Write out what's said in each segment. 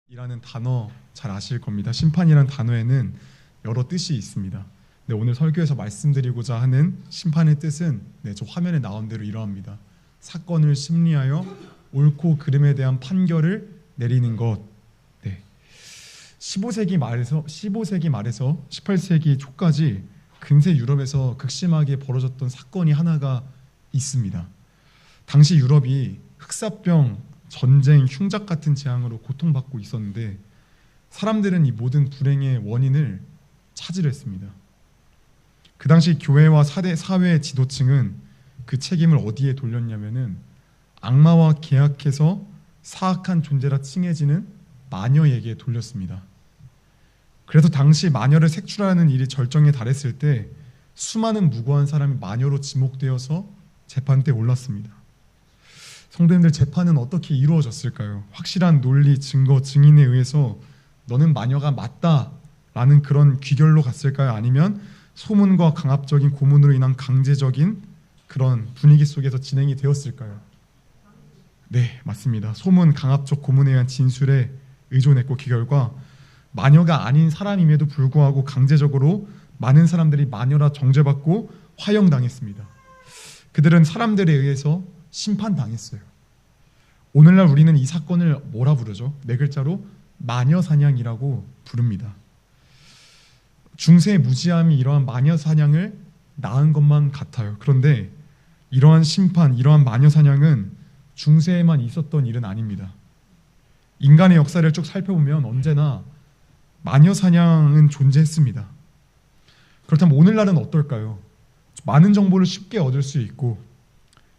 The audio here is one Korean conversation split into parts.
이라는 단어 잘 아실 겁니다. 심판이라는 단어에는 여러 뜻이 있습니다. 네, 오늘 설교에서 말씀드리고자 하는 심판의 뜻은 저 화면에 나온 대로 이러합니다. 사건을 심리하여 옳고 그름에 대한 판결을 내리는 것. 네. 15세기 말에서 18세기 초까지 근세 유럽에서 극심하게 벌어졌던 사건이 하나가 있습니다. 당시 유럽이 흑사병, 전쟁, 흉작 같은 재앙으로 고통받고 있었는데 사람들은 이 모든 불행의 원인을 찾으려 했습니다. 그 당시 교회와 사회 지도층은 그 책임을 어디에 돌렸냐면은 악마와 계약해서 사악한 존재라 칭해지는 마녀에게 돌렸습니다. 그래서 당시 마녀를 색출하는 일이 절정에 달했을 때 수많은 무고한 사람이 마녀로 지목되어서 재판대에 올랐습니다. 성도님들, 재판은 어떻게 이루어졌을까요? 확실한 논리, 증거, 증인에 의해서 너는 마녀가 맞다라는 그런 귀결로 갔을까요? 아니면 소문과 강압적인 고문으로 인한 강제적인 그런 분위기 속에서 진행이 되었을까요? 네, 맞습니다. 소문, 강압적 고문에 의한 진술에 의존했고 그 결과 마녀가 아닌 사람임에도 불구하고 강제적으로 많은 사람들이 마녀라 정죄받고 화형당했습니다. 그들은 사람들에 의해서 심판당했어요. 오늘날 우리는 이 사건을 뭐라 부르죠? 네 글자로 마녀사냥이라고 부릅니다. 중세의 무지함이 이러한 마녀사냥을 낳은 것만 같아요. 그런데 이러한 심판, 이러한 마녀사냥은 중세에만 있었던 일은 아닙니다. 인간의 역사를 쭉 살펴보면 언제나 마녀사냥은 존재했습니다. 그렇다면 오늘날은 어떨까요? 많은 정보를 쉽게 얻을 수 있고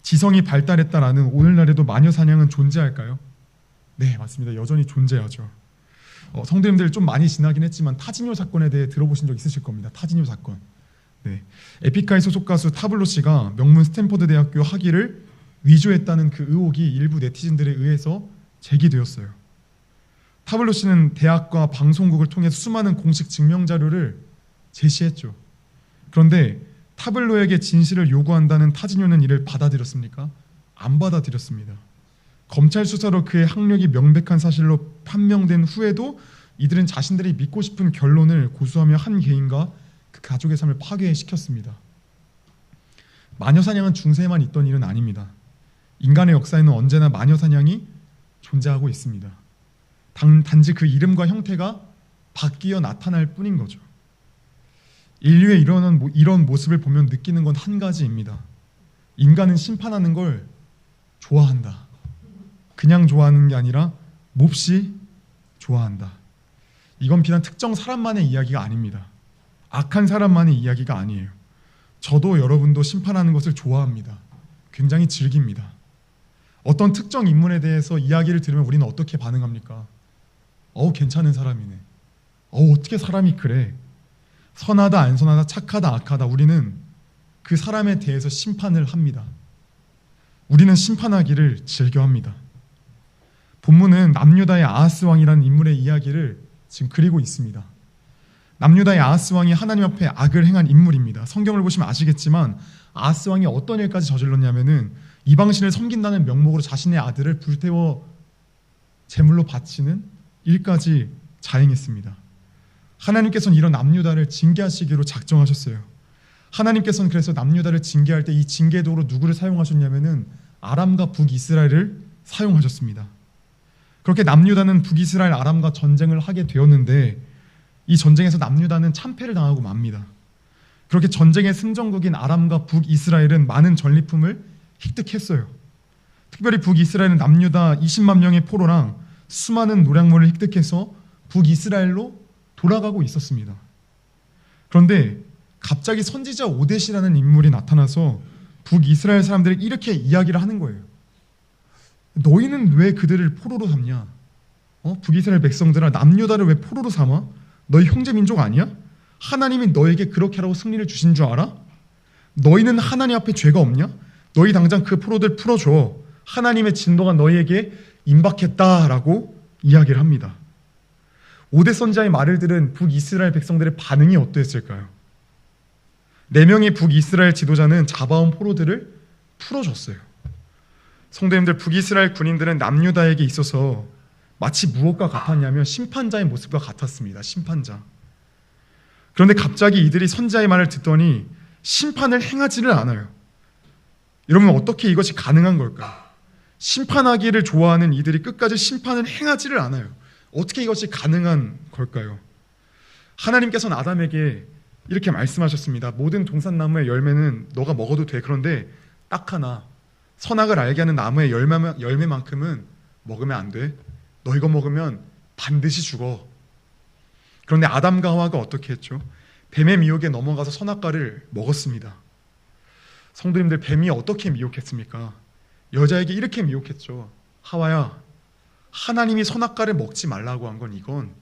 지성이 발달했다라는 오늘날에도 마녀사냥은 존재할까요? 네, 맞습니다. 여전히 존재하죠. 성도님들 좀 많이 지나긴 했지만 타지뇨 사건에 대해 들어보신 적 있으실 겁니다. 타지뇨 사건. 네, 에픽하이 소속 가수 타블로 씨가 명문 스탠퍼드 대학교 학위를 위조했다는 그 의혹이 일부 네티즌들에 의해서 제기되었어요. 타블로 씨는 대학과 방송국을 통해서 수많은 공식 증명 자료를 제시했죠. 그런데 타블로에게 진실을 요구한다는 타지뇨는 이를 받아들였습니까? 안 받아들였습니다. 검찰 수사로 그의 학력이 명백한 사실로 판명된 후에도 이들은 자신들이 믿고 싶은 결론을 고수하며 한 개인과 그 가족의 삶을 파괴시켰습니다. 마녀사냥은 중세에만 있던 일은 아닙니다. 인간의 역사에는 언제나 마녀사냥이 존재하고 있습니다. 단지 그 이름과 형태가 바뀌어 나타날 뿐인 거죠. 인류의 이런 모습을 보면 느끼는 건 한 가지입니다. 인간은 심판하는 걸 좋아한다. 그냥 좋아하는 게 아니라 몹시 좋아한다. 이건 비단 특정 사람만의 이야기가 아닙니다. 악한 사람만의 이야기가 아니에요. 저도 여러분도 심판하는 것을 좋아합니다. 굉장히 즐깁니다. 어떤 특정 인물에 대해서 이야기를 들으면 우리는 어떻게 반응합니까? 괜찮은 사람이네. 어떻게 사람이 그래? 선하다, 안 선하다, 착하다, 악하다. 우리는 그 사람에 대해서 심판을 합니다. 우리는 심판하기를 즐겨합니다. 본문은 남유다의 아하스 왕이라는 인물의 이야기를 지금 그리고 있습니다. 남유다의 아하스 왕이 하나님 앞에 악을 행한 인물입니다. 성경을 보시면 아시겠지만 아하스 왕이 어떤 일까지 저질렀냐면은 이방신을 섬긴다는 명목으로 자신의 아들을 불태워 제물로 바치는 일까지 자행했습니다. 하나님께서는 이런 남유다를 징계하시기로 작정하셨어요. 하나님께서는 그래서 남유다를 징계할 때 이 징계도로 누구를 사용하셨냐면은 아람과 북이스라엘을 사용하셨습니다. 그렇게 남유다는 북이스라엘 아람과 전쟁을 하게 되었는데 이 전쟁에서 남유다는 참패를 당하고 맙니다. 그렇게 전쟁의 승전국인 아람과 북이스라엘은 많은 전리품을 획득했어요. 특별히 북이스라엘은 남유다 20만 명의 포로랑 수많은 노략물을 획득해서 북이스라엘로 돌아가고 있었습니다. 그런데 갑자기 선지자 오뎃이라는 인물이 나타나서 북이스라엘 사람들에게 이렇게 이야기를 하는 거예요. 너희는 왜 그들을 포로로 삼냐? 북이스라엘 백성들아, 남유다를 왜 포로로 삼아? 너희 형제 민족 아니야? 하나님이 너에게 그렇게 하라고 승리를 주신 줄 알아? 너희는 하나님 앞에 죄가 없냐? 너희 당장 그 포로들 풀어줘. 하나님의 진노가 너희에게 임박했다라고 이야기를 합니다. 오뎃 선지자의 말을 들은 북이스라엘 백성들의 반응이 어떠했을까요? 4명의 북이스라엘 지도자는 잡아온 포로들을 풀어줬어요. 성도님들, 북이스라엘 군인들은 남유다에게 있어서 마치 무엇과 같았냐면 심판자의 모습과 같았습니다. 심판자. 그런데 갑자기 이들이 선지자의 말을 듣더니 심판을 행하지를 않아요. 여러분, 어떻게 이것이 가능한 걸까요? 심판하기를 좋아하는 이들이 끝까지 심판을 행하지를 않아요. 어떻게 이것이 가능한 걸까요? 하나님께서는 아담에게 이렇게 말씀하셨습니다. 모든 동산나무의 열매는 너가 먹어도 돼. 그런데 딱 하나, 선악을 알게 하는 나무의 열매만큼은 먹으면 안 돼. 너 이거 먹으면 반드시 죽어. 그런데 아담과 하와가 어떻게 했죠? 뱀의 미혹에 넘어가서 선악과를 먹었습니다. 성도님들, 뱀이 어떻게 미혹했습니까? 여자에게 이렇게 미혹했죠. 하와야, 하나님이 선악과를 먹지 말라고 한 건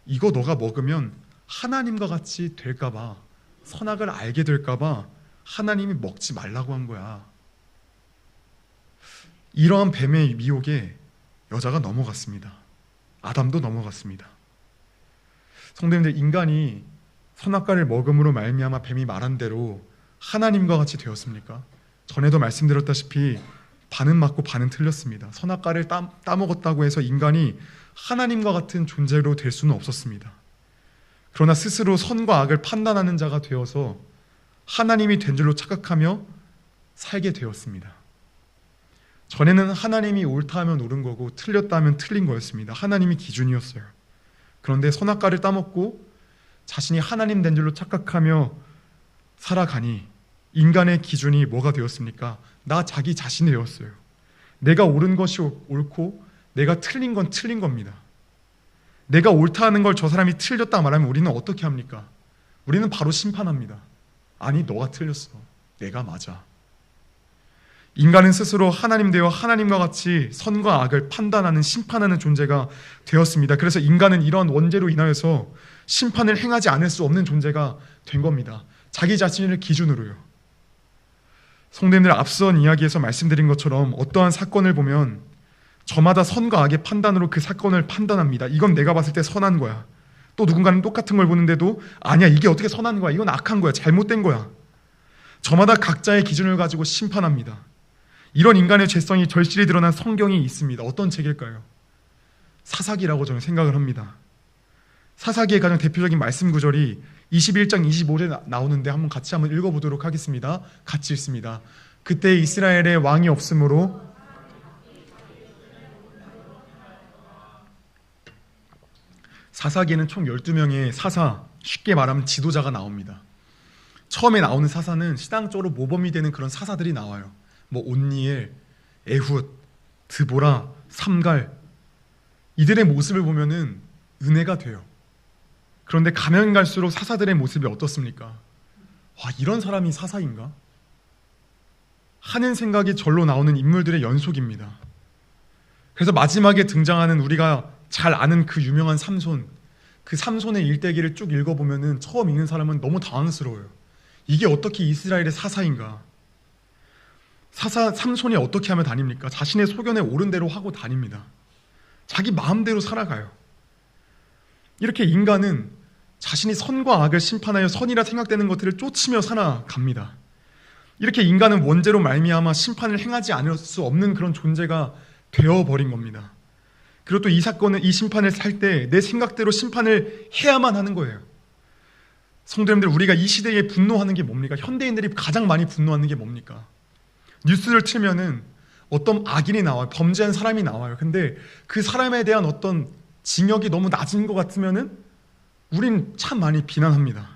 이거 너가 먹으면 하나님과 같이 될까봐, 선악을 알게 될까봐 하나님이 먹지 말라고 한 거야. 이러한 뱀의 미혹에 여자가 넘어갔습니다. 아담도 넘어갔습니다. 성도님들, 인간이 선악과를 먹음으로 말미암아 뱀이 말한 대로 하나님과 같이 되었습니까? 전에도 말씀드렸다시피 반은 맞고 반은 틀렸습니다. 선악과를 따먹었다고 해서 인간이 하나님과 같은 존재로 될 수는 없었습니다. 그러나 스스로 선과 악을 판단하는 자가 되어서 하나님이 된 줄로 착각하며 살게 되었습니다. 전에는 하나님이 옳다 하면 옳은 거고 틀렸다 하면 틀린 거였습니다. 하나님이 기준이었어요. 그런데 선악과를 따먹고 자신이 하나님 된 줄로 착각하며 살아가니 인간의 기준이 뭐가 되었습니까? 나 자기 자신이 되었어요. 내가 옳은 것이 옳고 내가 틀린 건 틀린 겁니다. 내가 옳다 하는 걸 저 사람이 틀렸다 말하면 우리는 어떻게 합니까? 우리는 바로 심판합니다. 아니, 너가 틀렸어. 내가 맞아. 인간은 스스로 하나님 되어 하나님과 같이 선과 악을 판단하는, 심판하는 존재가 되었습니다. 그래서 인간은 이런 원죄로 인하여서 심판을 행하지 않을 수 없는 존재가 된 겁니다. 자기 자신을 기준으로요. 성도님들, 앞선 이야기에서 말씀드린 것처럼 어떠한 사건을 보면 저마다 선과 악의 판단으로 그 사건을 판단합니다. 이건 내가 봤을 때 선한 거야. 또 누군가는 똑같은 걸 보는데도 아니야, 이게 어떻게 선한 거야, 이건 악한 거야, 잘못된 거야. 저마다 각자의 기준을 가지고 심판합니다. 이런 인간의 죄성이 절실히 드러난 성경이 있습니다. 어떤 책일까요? 사사기라고 저는 생각을 합니다. 사사기의 가장 대표적인 말씀 구절이 21장 25절에 나오는데 같이 한번 읽어보도록 하겠습니다. 같이 읽습니다. 그때 이스라엘에 왕이 없으므로 사사기에는 총 12명의 사사, 쉽게 말하면 지도자가 나옵니다. 처음에 나오는 사사는 신앙적으로 모범이 되는 그런 사사들이 나와요. 온니엘, 에훗, 드보라, 삼갈, 이들의 모습을 보면은 은혜가 돼요. 그런데 가면 갈수록 사사들의 모습이 어떻습니까? 와, 이런 사람이 사사인가? 하는 생각이 절로 나오는 인물들의 연속입니다. 그래서 마지막에 등장하는 우리가 잘 아는 그 유명한 삼손, 그 삼손의 일대기를 쭉 읽어보면은 처음 읽는 사람은 너무 당황스러워요. 이게 어떻게 이스라엘의 사사인가? 삼손이 어떻게 하며 다닙니까? 자신의 소견에 옳은 대로 하고 다닙니다. 자기 마음대로 살아가요. 이렇게 인간은 자신이 선과 악을 심판하여 선이라 생각되는 것들을 쫓으며 살아갑니다. 이렇게 인간은 원죄로 말미암아 심판을 행하지 않을 수 없는 그런 존재가 되어버린 겁니다. 그리고 또 이 심판을 살 때 내 생각대로 심판을 해야만 하는 거예요. 성도님들, 우리가 이 시대에 분노하는 게 뭡니까? 현대인들이 가장 많이 분노하는 게 뭡니까? 뉴스를 틀면은 어떤 악인이 나와요. 범죄한 사람이 나와요. 근데 그 사람에 대한 어떤 징역이 너무 낮은 것 같으면은 우린 참 많이 비난합니다.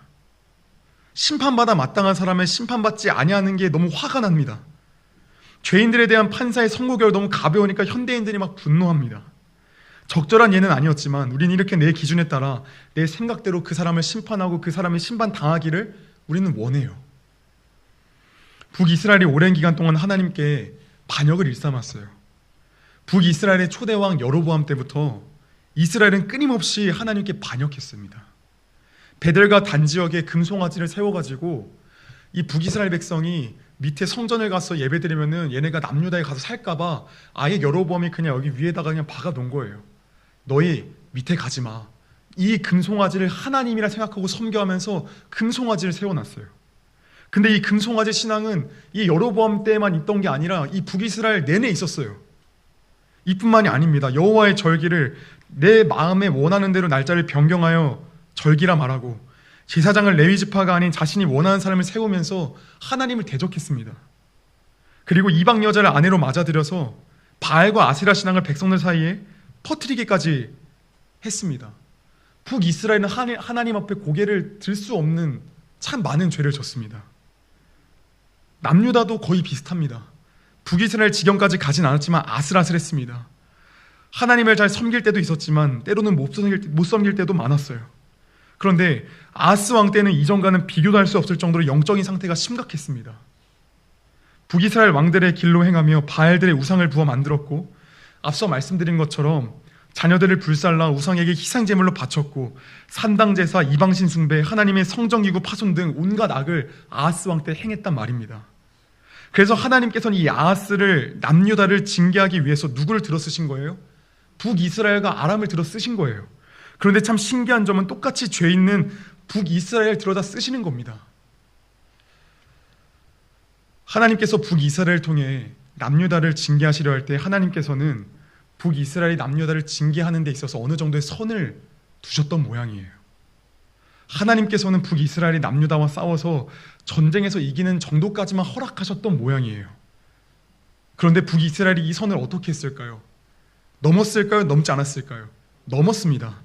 심판받아 마땅한 사람은 심판받지 아니하는 게 너무 화가 납니다. 죄인들에 대한 판사의 선고결 너무 가벼우니까 현대인들이 막 분노합니다. 적절한 예는 아니었지만 우린 이렇게 내 기준에 따라 내 생각대로 그 사람을 심판하고 그 사람이 심판당하기를 우리는 원해요. 북이스라엘이 오랜 기간 동안 하나님께 반역을 일삼았어요. 북이스라엘의 초대왕 여로보암 때부터 이스라엘은 끊임없이 하나님께 반역했습니다. 베델과 단 지역에 금송아지를 세워가지고 이 북이스라엘 백성이 밑에 성전을 가서 예배드리면은 얘네가 남유다에 가서 살까봐 아예 여로보암이 그냥 여기 위에다가 그냥 박아놓은 거예요. 너희 밑에 가지 마. 이 금송아지를 하나님이라 생각하고 섬겨하면서 금송아지를 세워놨어요. 근데 이 금송아지 신앙은 이 여로보암 때만 있던 게 아니라 이 북이스라엘 내내 있었어요. 이뿐만이 아닙니다. 여호와의 절기를 내 마음에 원하는 대로 날짜를 변경하여 절기라 말하고, 제사장을 레위 지파가 아닌 자신이 원하는 사람을 세우면서 하나님을 대적했습니다. 그리고 이방 여자를 아내로 맞아들여서 바알과 아세라 신앙을 백성들 사이에 퍼뜨리기까지 했습니다. 북이스라엘은 하나님 앞에 고개를 들 수 없는 참 많은 죄를 졌습니다. 남유다도 거의 비슷합니다. 북이스라엘 지경까지 가진 않았지만 아슬아슬했습니다. 하나님을 잘 섬길 때도 있었지만 때로는 못 섬길 때도 많았어요. 그런데 아하스 왕 때는 이전과는 비교도 할 수 없을 정도로 영적인 상태가 심각했습니다. 북이스라엘 왕들의 길로 행하며 바알들의 우상을 부어 만들었고, 앞서 말씀드린 것처럼 자녀들을 불살라 우상에게 희생제물로 바쳤고, 산당제사, 이방신 숭배, 하나님의 성전기구 파손 등 온갖 악을 아하스 왕 때 행했단 말입니다. 그래서 하나님께서는 이 아하스를, 남유다를 징계하기 위해서 누구를 들어 쓰신 거예요? 북이스라엘과 아람을 들어 쓰신 거예요. 그런데 참 신기한 점은 똑같이 죄 있는 북이스라엘 들어다 쓰시는 겁니다. 하나님께서 북이스라엘을 통해 남유다를 징계하시려 할 때 하나님께서는 북이스라엘이 남유다를 징계하는 데 있어서 어느 정도의 선을 두셨던 모양이에요. 하나님께서는 북이스라엘이 남유다와 싸워서 전쟁에서 이기는 정도까지만 허락하셨던 모양이에요. 그런데 북이스라엘이 이 선을 어떻게 했을까요? 넘었을까요? 넘지 않았을까요? 넘었습니다.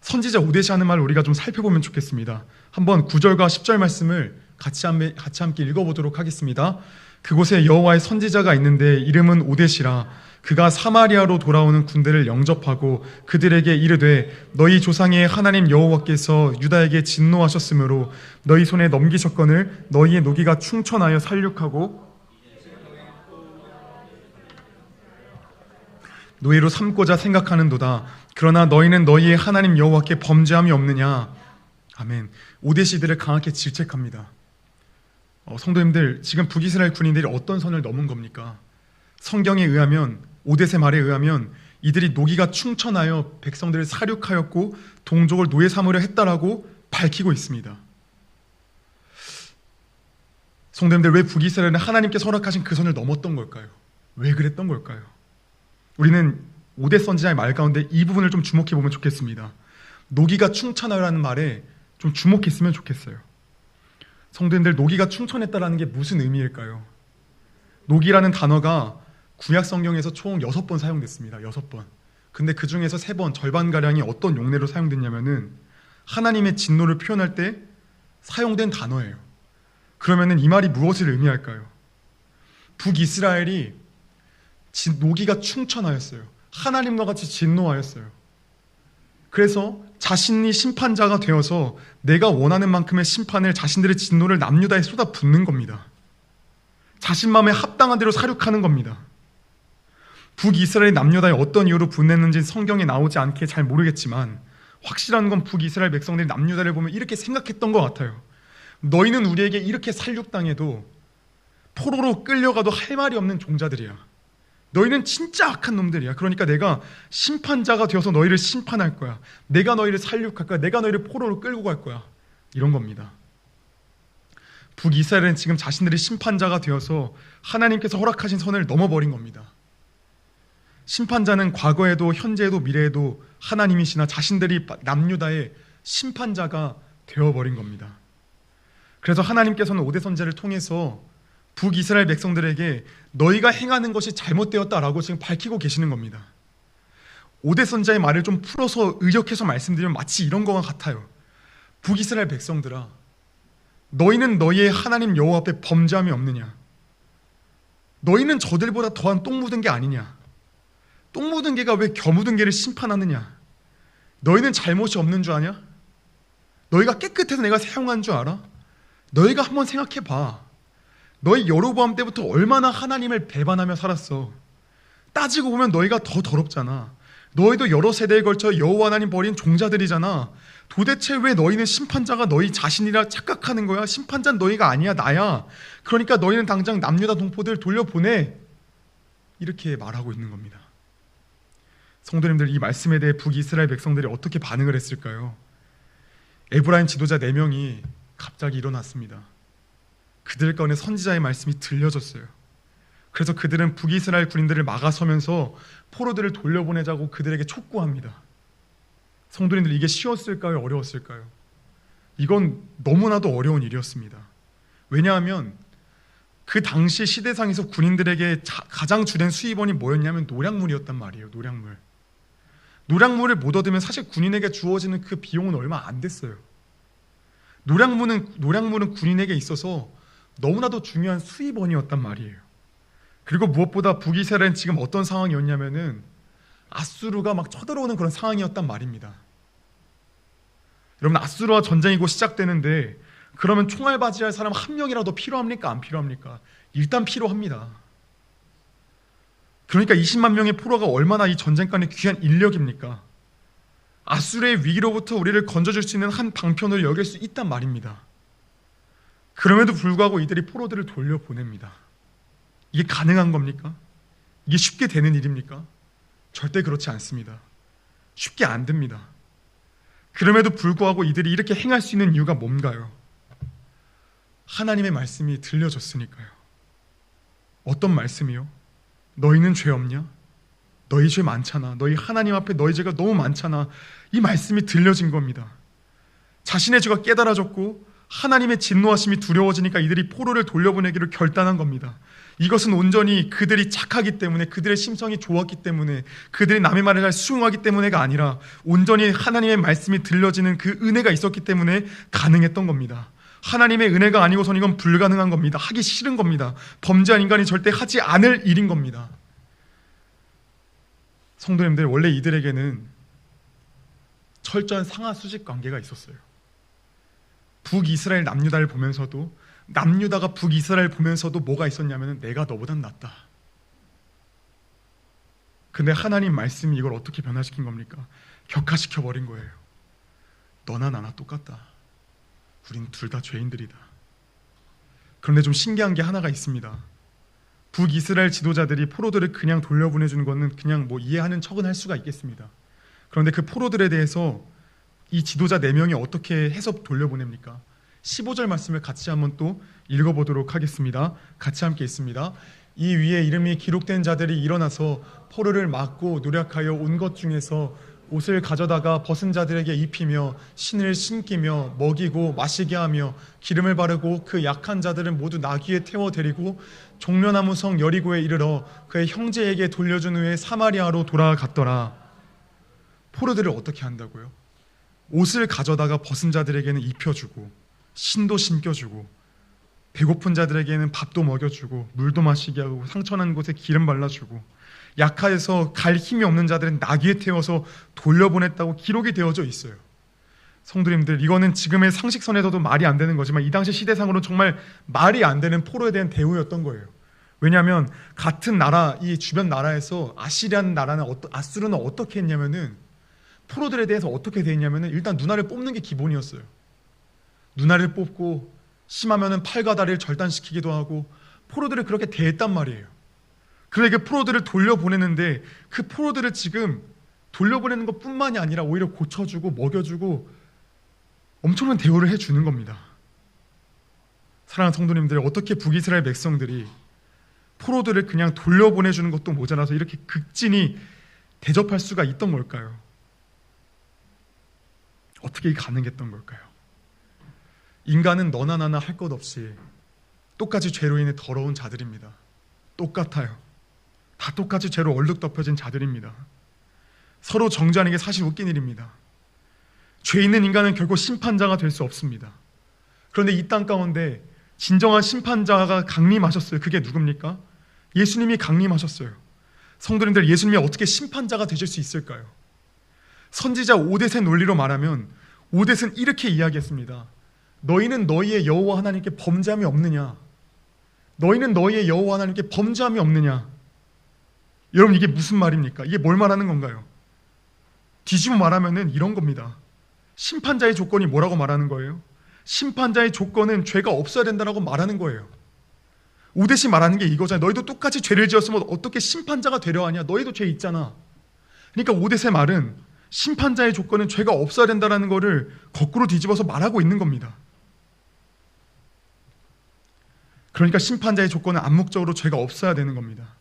선지자 오데시 하는 말을 우리가 좀 살펴보면 좋겠습니다. 한번 9절과 10절 말씀을 같이 함께 읽어보도록 하겠습니다. 그곳에 여호와의 선지자가 있는데 이름은 오데시라. 그가 사마리아로 돌아오는 군대를 영접하고 그들에게 이르되 너희 조상의 하나님 여호와께서 유다에게 진노하셨으므로 너희 손에 넘기셨거늘 너희의 노기가 충천하여 살육하고 노예로 삼고자 생각하는도다. 그러나 너희는 너희의 하나님 여호와께 범죄함이 없느냐. 아멘. 오데시들을 강하게 질책합니다. 성도님들, 지금 북이스라엘 군인들이 어떤 선을 넘은 겁니까? 성경에 의하면, 오데세 말에 의하면 이들이 노기가 충천하여 백성들을 사륙하였고 동족을 노예 삼으려 했다라고 밝히고 있습니다. 성도님들, 왜 북이스라엘은 하나님께서 허락하신 그 선을 넘었던 걸까요? 왜 그랬던 걸까요? 우리는 오데 선지자의 말 가운데 이 부분을 좀 주목해 보면 좋겠습니다. 노기가 충천하여라는 말에 좀 주목했으면 좋겠어요. 성도님들, 노기가 충천했다라는 게 무슨 의미일까요? 노기라는 단어가 구약 성경에서 총 6번 사용됐습니다. 6번. 근데 그 중에서 3번, 절반가량이 어떤 용례로 사용됐냐면은 하나님의 진노를 표현할 때 사용된 단어예요. 그러면은 이 말이 무엇을 의미할까요? 북이스라엘이 노기가 충천하였어요. 하나님과 같이 진노하였어요. 그래서 자신이 심판자가 되어서 내가 원하는 만큼의 심판을, 자신들의 진노를 남유다에 쏟아붓는 겁니다. 자신 마음에 합당한 대로 사륙하는 겁니다. 북이스라엘이 남유다에 어떤 이유로 분냈는지 성경에 나오지 않게 잘 모르겠지만 확실한 건 북이스라엘 백성들이 남유다를 보면 이렇게 생각했던 것 같아요. 너희는 우리에게 이렇게 살육당해도 포로로 끌려가도 할 말이 없는 종자들이야. 너희는 진짜 악한 놈들이야. 그러니까 내가 심판자가 되어서 너희를 심판할 거야. 내가 너희를 살육할 거야. 내가 너희를 포로로 끌고 갈 거야. 이런 겁니다. 북이스라엘은 지금 자신들이 심판자가 되어서 하나님께서 허락하신 선을 넘어버린 겁니다. 심판자는 과거에도 현재에도 미래에도 하나님이시나 자신들이 남유다의 심판자가 되어버린 겁니다. 그래서 하나님께서는 오대 선지자를 통해서 북이스라엘 백성들에게 너희가 행하는 것이 잘못되었다라고 지금 밝히고 계시는 겁니다. 오대 선지자의 말을 좀 풀어서 의역해서 말씀드리면 마치 이런 것과 같아요. 북이스라엘 백성들아, 너희는 너희의 하나님 여호와 앞에 범죄함이 없느냐? 너희는 저들보다 더한 똥 묻은 개 아니냐? 똥 묻은 개가 왜 겨 묻은 개를 심판하느냐? 너희는 잘못이 없는 줄 아냐? 너희가 깨끗해서 내가 사용한 줄 알아? 너희가 한번 생각해봐. 너희 여로보암 때부터 얼마나 하나님을 배반하며 살았어. 따지고 보면 너희가 더 더럽잖아. 너희도 여러 세대에 걸쳐 여호와 하나님 버린 종자들이잖아. 도대체 왜 너희는 심판자가 너희 자신이라 착각하는 거야? 심판자는 너희가 아니야, 나야. 그러니까 너희는 당장 남유다 동포들 돌려보내. 이렇게 말하고 있는 겁니다. 성도님들, 이 말씀에 대해 북이스라엘 백성들이 어떻게 반응을 했을까요? 에브라임 지도자 4명이 갑자기 일어났습니다. 그들 가운데 선지자의 말씀이 들려졌어요. 그래서 그들은 북이스라엘 군인들을 막아서면서 포로들을 돌려보내자고 그들에게 촉구합니다. 성도님들, 이게 쉬웠을까요? 어려웠을까요? 이건 너무나도 어려운 일이었습니다. 왜냐하면 그 당시 시대상에서 군인들에게 가장 주된 수입원이 뭐였냐면 노량물이었단 말이에요. 노량물을 못 얻으면 사실 군인에게 주어지는 그 비용은 얼마 안 됐어요. 노량물은 군인에게 있어서 너무나도 중요한 수입원이었단 말이에요. 그리고 무엇보다 북이스라엘은 지금 어떤 상황이었냐면은 아수르가 막 쳐들어오는 그런 상황이었단 말입니다. 여러분, 아수르와 전쟁이 곧 시작되는데 그러면 총알바지할 사람 한 명이라도 필요합니까? 안 필요합니까? 일단 필요합니다. 그러니까 20만 명의 포로가 얼마나 이 전쟁간의 귀한 인력입니까? 아수르의 위기로부터 우리를 건져줄 수 있는 한 방편을 여길 수 있단 말입니다. 그럼에도 불구하고 이들이 포로들을 돌려보냅니다. 이게 가능한 겁니까? 이게 쉽게 되는 일입니까? 절대 그렇지 않습니다. 쉽게 안 됩니다. 그럼에도 불구하고 이들이 이렇게 행할 수 있는 이유가 뭔가요? 하나님의 말씀이 들려졌으니까요. 어떤 말씀이요? 너희는 죄 없냐? 너희 죄 많잖아. 너희 하나님 앞에 너희 죄가 너무 많잖아. 이 말씀이 들려진 겁니다. 자신의 죄가 깨달아졌고 하나님의 진노하심이 두려워지니까 이들이 포로를 돌려보내기를 결단한 겁니다. 이것은 온전히 그들이 착하기 때문에, 그들의 심성이 좋았기 때문에, 그들이 남의 말을 잘 수용하기 때문에가 아니라 온전히 하나님의 말씀이 들려지는 그 은혜가 있었기 때문에 가능했던 겁니다. 하나님의 은혜가 아니고선 이건 불가능한 겁니다. 하기 싫은 겁니다. 범죄한 인간이 절대 하지 않을 일인 겁니다. 성도님들, 원래 이들에게는 철저한 상하수직 관계가 있었어요. 북이스라엘 남유다를 보면서도, 남유다가 북이스라엘 보면서도 뭐가 있었냐면 내가 너보단 낫다. 근데 하나님 말씀이 이걸 어떻게 변화시킨 겁니까? 격화시켜버린 거예요. 너나 나나 똑같다. 우린 둘 다 죄인들이다. 그런데 좀 신기한 게 하나가 있습니다. 북이스라엘 지도자들이 포로들을 그냥 돌려보내주는 것은 그냥 뭐 이해하는 척은 할 수가 있겠습니다. 그런데 그 포로들에 대해서 이 지도자 4명이 어떻게 해서 돌려보냅니까? 15절 말씀을 같이 한번 또 읽어보도록 하겠습니다. 같이 함께 있습니다. 이 위에 이름이 기록된 자들이 일어나서 포로를 막고 노력하여 온 것 중에서 옷을 가져다가 벗은 자들에게 입히며 신을 신기며 먹이고 마시게 하며 기름을 바르고 그 약한 자들은 모두 나귀에 태워 데리고 종려나무 성 여리고에 이르러 그의 형제에게 돌려준 후에 사마리아로 돌아갔더라. 포로들을 어떻게 한다고요? 옷을 가져다가 벗은 자들에게는 입혀주고 신도 신겨주고 배고픈 자들에게는 밥도 먹여주고 물도 마시게 하고 상처난 곳에 기름 발라주고 약하여서 갈 힘이 없는 자들은 나귀에 태워서 돌려보냈다고 기록이 되어져 있어요. 성도님들, 이거는 지금의 상식선에서도 말이 안 되는 거지만 이 당시 시대상으로는 정말 말이 안 되는 포로에 대한 대우였던 거예요. 왜냐하면 같은 나라, 이 주변 나라에서 아시리안 나라는 아수르는 어떻게 했냐면은 포로들에 대해서 어떻게 대했냐면은 일단 누나를 뽑는 게 기본이었어요. 누나를 뽑고 심하면은 팔과 다리를 절단시키기도 하고 포로들을 그렇게 대했단 말이에요. 그러니까 포로들을 돌려보내는데 그 포로들을 지금 돌려보내는 것뿐만이 아니라 오히려 고쳐주고 먹여주고 엄청난 대우를 해주는 겁니다. 사랑하는 성도님들, 어떻게 북이스라엘 백성들이 포로들을 그냥 돌려보내주는 것도 모자라서 이렇게 극진히 대접할 수가 있던 걸까요? 어떻게 가능했던 걸까요? 인간은 너나 나나 할 것 없이 똑같이 죄로 인해 더러운 자들입니다. 똑같아요. 다 똑같이 죄로 얼룩덮여진 자들입니다. 서로 정죄하는 게 사실 웃긴 일입니다. 죄 있는 인간은 결코 심판자가 될 수 없습니다. 그런데 이 땅 가운데 진정한 심판자가 강림하셨어요. 그게 누굽니까? 예수님이 강림하셨어요. 성도님들, 예수님이 어떻게 심판자가 되실 수 있을까요? 선지자 오뎃의 논리로 말하면 오뎃은 이렇게 이야기했습니다. 너희는 너희의 여호와 하나님께 범죄함이 없느냐? 너희는 너희의 여호와 하나님께 범죄함이 없느냐? 여러분, 이게 무슨 말입니까? 이게 뭘 말하는 건가요? 뒤집어 말하면은 이런 겁니다. 심판자의 조건이 뭐라고 말하는 거예요? 심판자의 조건은 죄가 없어야 된다고 말하는 거예요. 오뎃이 말하는 게 이거잖아요. 너희도 똑같이 죄를 지었으면 어떻게 심판자가 되려 하냐? 너희도 죄 있잖아. 그러니까 오뎃의 말은 심판자의 조건은 죄가 없어야 된다는 거를 거꾸로 뒤집어서 말하고 있는 겁니다. 그러니까 심판자의 조건은 암묵적으로 죄가 없어야 되는 겁니다.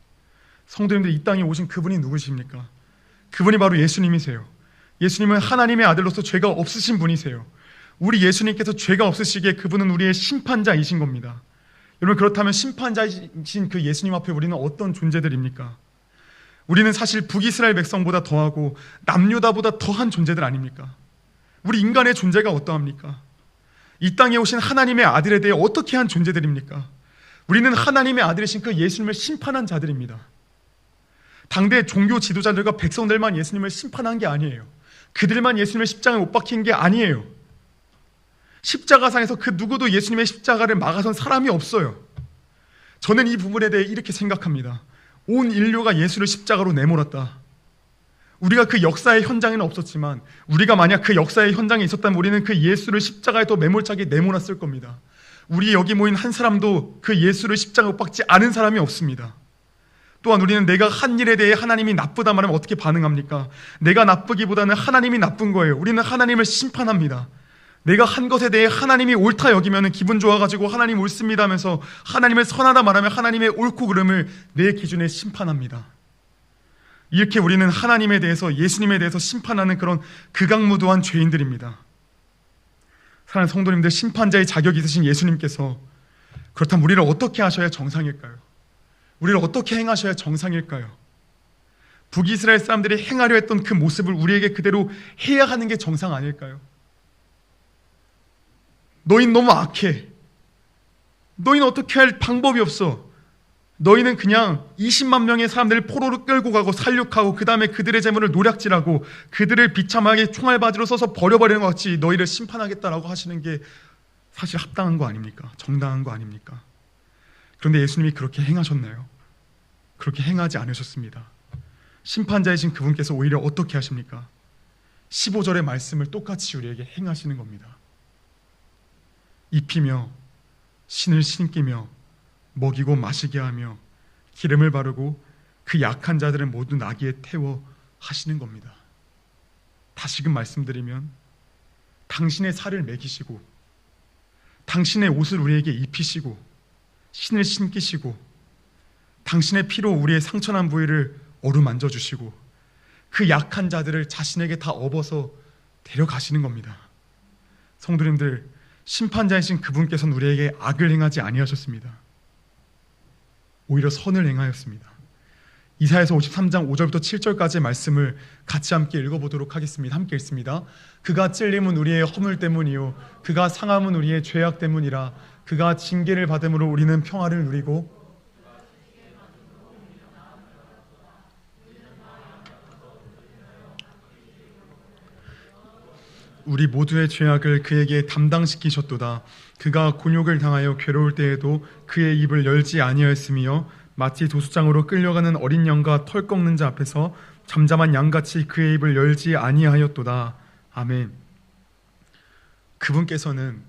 성도님들, 이 땅에 오신 그분이 누구십니까? 그분이 바로 예수님이세요. 예수님은 하나님의 아들로서 죄가 없으신 분이세요. 우리 예수님께서 죄가 없으시기에 그분은 우리의 심판자이신 겁니다. 여러분, 그렇다면 심판자이신 그 예수님 앞에 우리는 어떤 존재들입니까? 우리는 사실 북이스라엘 백성보다 더하고 남유다보다 더한 존재들 아닙니까? 우리 인간의 존재가 어떠합니까? 이 땅에 오신 하나님의 아들에 대해 어떻게 한 존재들입니까? 우리는 하나님의 아들이신 그 예수님을 심판한 자들입니다. 당대 종교 지도자들과 백성들만 예수님을 심판한 게 아니에요. 그들만 예수님의 십자가에 못 박힌 게 아니에요. 십자가상에서 그 누구도 예수님의 십자가를 막아선 사람이 없어요. 저는 이 부분에 대해 이렇게 생각합니다. 온 인류가 예수를 십자가로 내몰았다. 우리가 그 역사의 현장에는 없었지만 우리가 만약 그 역사의 현장에 있었다면 우리는 그 예수를 십자가에 더 매몰차게 내몰았을 겁니다. 우리 여기 모인 한 사람도 그 예수를 십자가에 못 박지 않은 사람이 없습니다. 또한 우리는 내가 한 일에 대해 하나님이 나쁘다 말하면 어떻게 반응합니까? 내가 나쁘기보다는 하나님이 나쁜 거예요. 우리는 하나님을 심판합니다. 내가 한 것에 대해 하나님이 옳다 여기면 기분 좋아가지고 하나님 옳습니다 하면서 하나님을 선하다 말하면 하나님의 옳고 그름을 내 기준에 심판합니다. 이렇게 우리는 하나님에 대해서, 예수님에 대해서 심판하는 그런 극악무도한 죄인들입니다. 사랑하는 성도님들, 심판자의 자격이 있으신 예수님께서 그렇다면 우리를 어떻게 하셔야 정상일까요? 우리를 어떻게 행하셔야 정상일까요? 북이스라엘 사람들이 행하려 했던 그 모습을 우리에게 그대로 해야 하는 게 정상 아닐까요? 너희는 너무 악해. 너희는 어떻게 할 방법이 없어. 너희는 그냥 20만 명의 사람들을 포로로 끌고 가고 살육하고 그 다음에 그들의 재물을 노략질하고 그들을 비참하게 총알바지로 써서 버려버리는 것 같이 너희를 심판하겠다라고 하시는 게 사실 합당한 거 아닙니까? 정당한 거 아닙니까? 그런데 예수님이 그렇게 행하셨나요? 그렇게 행하지 않으셨습니다. 심판자이신 그분께서 오히려 어떻게 하십니까? 15절의 말씀을 똑같이 우리에게 행하시는 겁니다. 입히며 신을 신기며 먹이고 마시게 하며 기름을 바르고 그 약한 자들을 모두 나귀에 태워 하시는 겁니다. 다시금 말씀드리면 당신의 살을 먹이시고 당신의 옷을 우리에게 입히시고 신을 신기시고 당신의 피로 우리의 상처난 부위를 어루만져 주시고 그 약한 자들을 자신에게 다 업어서 데려가시는 겁니다. 성도님들, 심판자이신 그분께서는 우리에게 악을 행하지 아니하셨습니다. 오히려 선을 행하였습니다. 이사야서 53장 5절부터 7절까지의 말씀을 같이 함께 읽어보도록 하겠습니다. 함께 읽습니다. 그가 찔림은 우리의 허물 때문이요 그가 상함은 우리의 죄악 때문이라. 그가 징계를 받음으로 우리는 평화를 누리고 우리 모두의 죄악을 그에게 담당시키셨도다. 그가 곤욕을 당하여 괴로울 때에도 그의 입을 열지 아니하였으며 마치 도수장으로 끌려가는 어린 양과 털 꺾는 자 앞에서 잠잠한 양같이 그의 입을 열지 아니하였도다. 아멘. 그분께서는,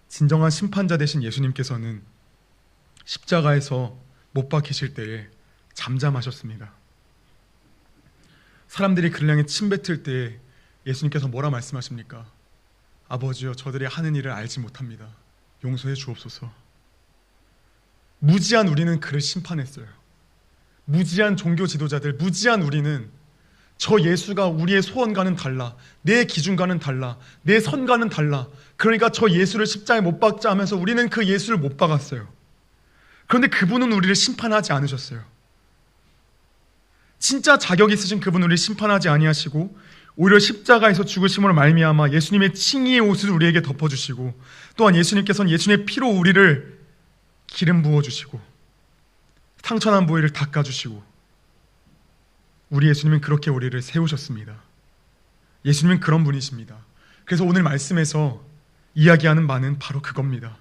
진정한 심판자 되신 예수님께서는 십자가에서 못 박히실 때에 잠잠하셨습니다. 사람들이 그를 향해 침뱉을 때에 예수님께서 뭐라 말씀하십니까? 아버지여, 저들이 하는 일을 알지 못합니다. 용서해 주옵소서. 무지한 우리는 그를 심판했어요. 무지한 종교 지도자들, 무지한 우리는 저 예수가 우리의 소원과는 달라, 내 기준과는 달라, 내 선과는 달라, 그러니까 저 예수를 십자가에 못 박자 하면서 우리는 그 예수를 못 박았어요. 그런데 그분은 우리를 심판하지 않으셨어요. 진짜 자격 있으신 그분은 우리를 심판하지 아니하시고 오히려 십자가에서 죽으심으로 말미암아 예수님의 칭의의 옷을 우리에게 덮어주시고, 또한 예수님께서는 예수님의 피로 우리를 기름 부어주시고 상처난 부위를 닦아주시고, 우리 예수님은 그렇게 우리를 세우셨습니다. 예수님은 그런 분이십니다. 그래서 오늘 말씀에서 이야기하는 바는 바로 그겁니다.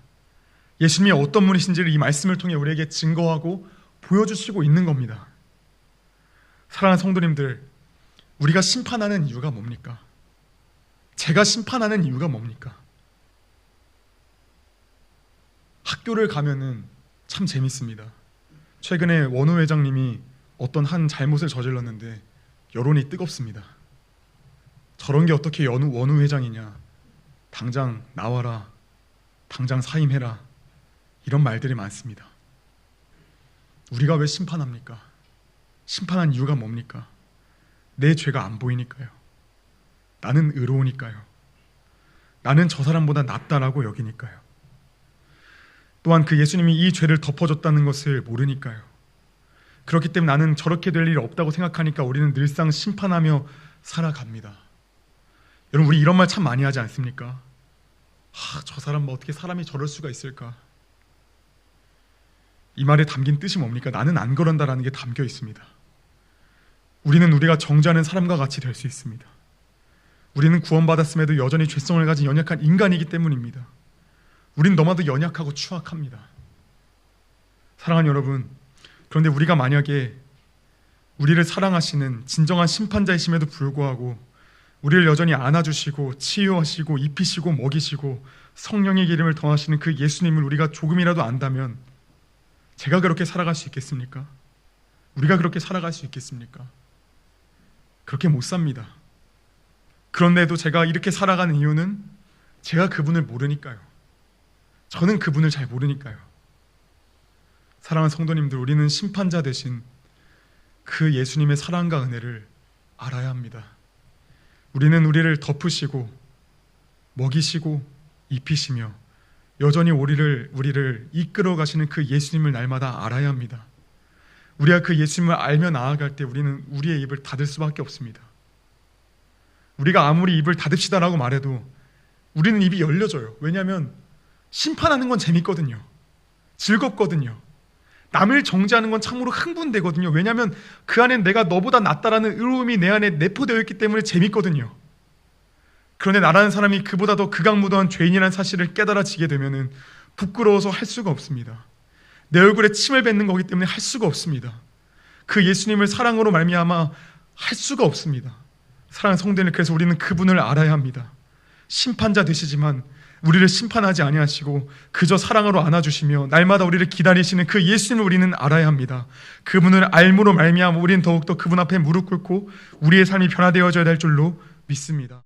예수님이 어떤 분이신지를 이 말씀을 통해 우리에게 증거하고 보여주시고 있는 겁니다. 사랑하는 성도님들, 우리가 심판하는 이유가 뭡니까? 제가 심판하는 이유가 뭡니까? 학교를 가면은 참 재밌습니다. 최근에 원우 회장님이 어떤 한 잘못을 저질렀는데 여론이 뜨겁습니다. 저런 게 어떻게 원우 회장이냐, 당장 나와라, 당장 사임해라, 이런 말들이 많습니다. 우리가 왜 심판합니까? 심판한 이유가 뭡니까? 내 죄가 안 보이니까요. 나는 의로우니까요. 나는 저 사람보다 낫다라고 여기니까요. 또한 그 예수님이 이 죄를 덮어줬다는 것을 모르니까요. 그렇기 때문에 나는 저렇게 될 일이 없다고 생각하니까 우리는 늘상 심판하며 살아갑니다. 여러분, 우리 이런 말 참 많이 하지 않습니까? 저 사람 어떻게 사람이 저럴 수가 있을까? 이 말에 담긴 뜻이 뭡니까? 나는 안 그런다라는 게 담겨 있습니다. 우리는 우리가 정죄하는 사람과 같이 될 수 있습니다. 우리는 구원받았음에도 여전히 죄성을 가진 연약한 인간이기 때문입니다. 우린 너무나도 연약하고 추악합니다. 사랑하는 여러분, 그런데 우리가 만약에 우리를 사랑하시는 진정한 심판자이심에도 불구하고 우리를 여전히 안아주시고 치유하시고 입히시고 먹이시고 성령의 기름을 더하시는 그 예수님을 우리가 조금이라도 안다면 제가 그렇게 살아갈 수 있겠습니까? 우리가 그렇게 살아갈 수 있겠습니까? 그렇게 못 삽니다. 그런데도 제가 이렇게 살아가는 이유는 제가 그분을 모르니까요. 저는 그분을 잘 모르니까요. 사랑하는 성도님들, 우리는 심판자 되신 그 예수님의 사랑과 은혜를 알아야 합니다. 우리는 우리를 덮으시고 먹이시고 입히시며 여전히 우리를 이끌어 가시는 그 예수님을 날마다 알아야 합니다. 우리가 그 예수님을 알며 나아갈 때 우리는 우리의 입을 닫을 수밖에 없습니다. 우리가 아무리 입을 닫읍시다라고 말해도 우리는 입이 열려져요. 왜냐하면 심판하는 건 재밌거든요. 즐겁거든요. 남을 정죄하는 건 참으로 흥분되거든요. 왜냐하면 그 안에 내가 너보다 낫다라는 의로움이 내 안에 내포되어 있기 때문에 재밌거든요. 그런데 나라는 사람이 그보다 더 극악무도한 죄인이라는 사실을 깨달아지게 되면 부끄러워서 할 수가 없습니다. 내 얼굴에 침을 뱉는 거기 때문에 할 수가 없습니다. 그 예수님을 사랑으로 말미암아 할 수가 없습니다. 사랑하는 성도들, 그래서 우리는 그분을 알아야 합니다. 심판자 되시지만 우리를 심판하지 아니하시고 그저 사랑으로 안아주시며 날마다 우리를 기다리시는 그 예수님을 우리는 알아야 합니다. 그분을 알므로 말미암아 우리는 더욱더 그분 앞에 무릎 꿇고 우리의 삶이 변화되어져야 될 줄로 믿습니다.